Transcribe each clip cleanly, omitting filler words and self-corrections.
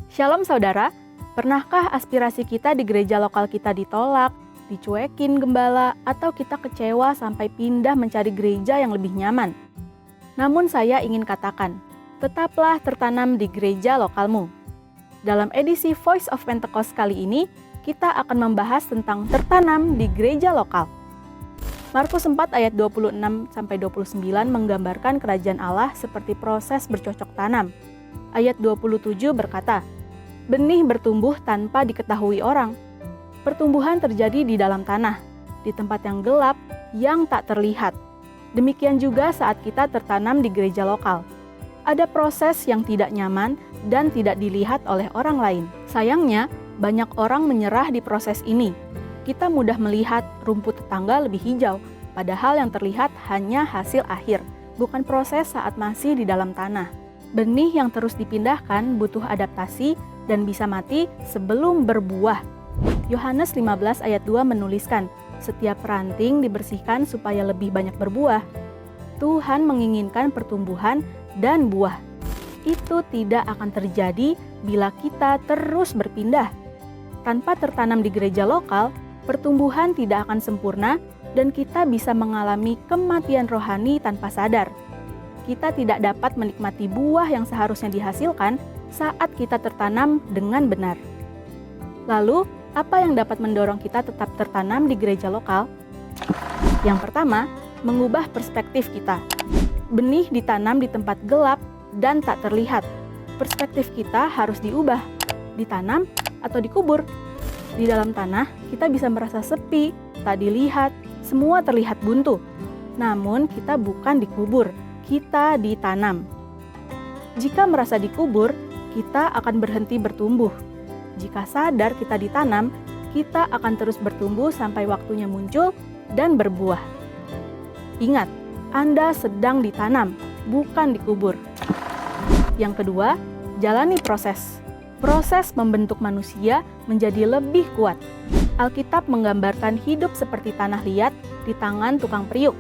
Shalom saudara, pernahkah aspirasi kita di gereja lokal kita ditolak, dicuekin gembala, atau kita kecewa sampai pindah mencari gereja yang lebih nyaman? Namun saya ingin katakan, tetaplah tertanam di gereja lokalmu. Dalam edisi Voice of Pentecost kali ini, kita akan membahas tentang tertanam di gereja lokal. Markus 4 ayat 26-29 menggambarkan kerajaan Allah seperti proses bercocok tanam. Ayat 27 berkata, benih bertumbuh tanpa diketahui orang. Pertumbuhan terjadi di dalam tanah, di tempat yang gelap, yang tak terlihat. Demikian juga saat kita tertanam di gereja lokal. Ada proses yang tidak nyaman dan tidak dilihat oleh orang lain. Sayangnya, banyak orang menyerah di proses ini. Kita mudah melihat rumput tetangga lebih hijau, padahal yang terlihat hanya hasil akhir, bukan proses saat masih di dalam tanah. Benih yang terus dipindahkan butuh adaptasi dan bisa mati sebelum berbuah. Yohanes 15 ayat 2 menuliskan, setiap ranting dibersihkan supaya lebih banyak berbuah. Tuhan menginginkan pertumbuhan dan buah. Itu tidak akan terjadi bila kita terus berpindah. Tanpa tertanam di gereja lokal, pertumbuhan tidak akan sempurna dan kita bisa mengalami kematian rohani tanpa sadar. Kita tidak dapat menikmati buah yang seharusnya dihasilkan saat kita tertanam dengan benar. Lalu, apa yang dapat mendorong kita tetap tertanam di gereja lokal? Yang pertama, mengubah perspektif kita. Benih ditanam di tempat gelap dan tak terlihat. Perspektif kita harus diubah, ditanam atau dikubur. Di dalam tanah, kita bisa merasa sepi, tak dilihat, semua terlihat buntu. Namun, kita bukan dikubur, kita ditanam. Jika merasa dikubur, kita akan berhenti bertumbuh. Jika sadar kita ditanam, kita akan terus bertumbuh sampai waktunya muncul dan berbuah. Ingat, Anda sedang ditanam, bukan dikubur. Yang kedua, jalani proses. Proses membentuk manusia menjadi lebih kuat. Alkitab menggambarkan hidup seperti tanah liat di tangan tukang periuk.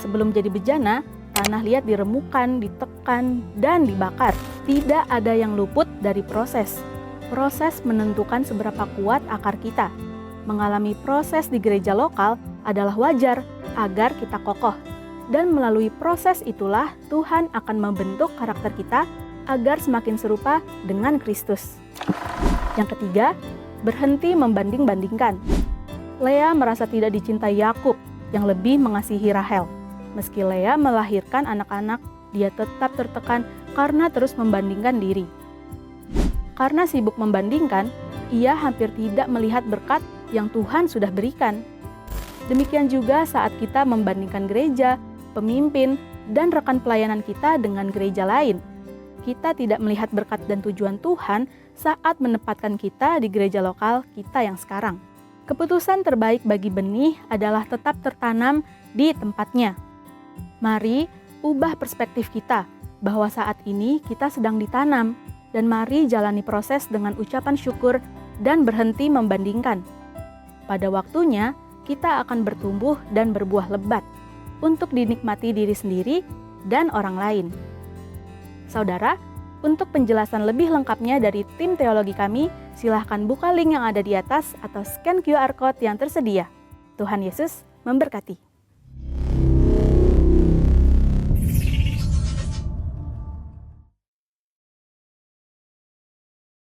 Sebelum jadi bejana, tanah liat diremukan, ditekan, dan dibakar. Tidak ada yang luput dari proses. Proses menentukan seberapa kuat akar kita. Mengalami proses di gereja lokal adalah wajar agar kita kokoh. Dan melalui proses itulah Tuhan akan membentuk karakter kita agar semakin serupa dengan Kristus. Yang ketiga, berhenti membanding-bandingkan. Lea merasa tidak dicintai Yakub yang lebih mengasihi Rahel. Meski Lea melahirkan anak-anak, dia tetap tertekan karena terus membandingkan diri. Karena sibuk membandingkan, ia hampir tidak melihat berkat yang Tuhan sudah berikan. Demikian juga saat kita membandingkan gereja, pemimpin, dan rekan pelayanan kita dengan gereja lain. Kita tidak melihat berkat dan tujuan Tuhan saat menempatkan kita di gereja lokal kita yang sekarang. Keputusan terbaik bagi benih adalah tetap tertanam di tempatnya. Mari ubah perspektif kita bahwa saat ini kita sedang ditanam, dan mari jalani proses dengan ucapan syukur dan berhenti membandingkan. Pada waktunya, kita akan bertumbuh dan berbuah lebat untuk dinikmati diri sendiri dan orang lain. Saudara, untuk penjelasan lebih lengkapnya dari tim teologi kami, silahkan buka link yang ada di atas atau scan QR Code yang tersedia. Tuhan Yesus memberkati.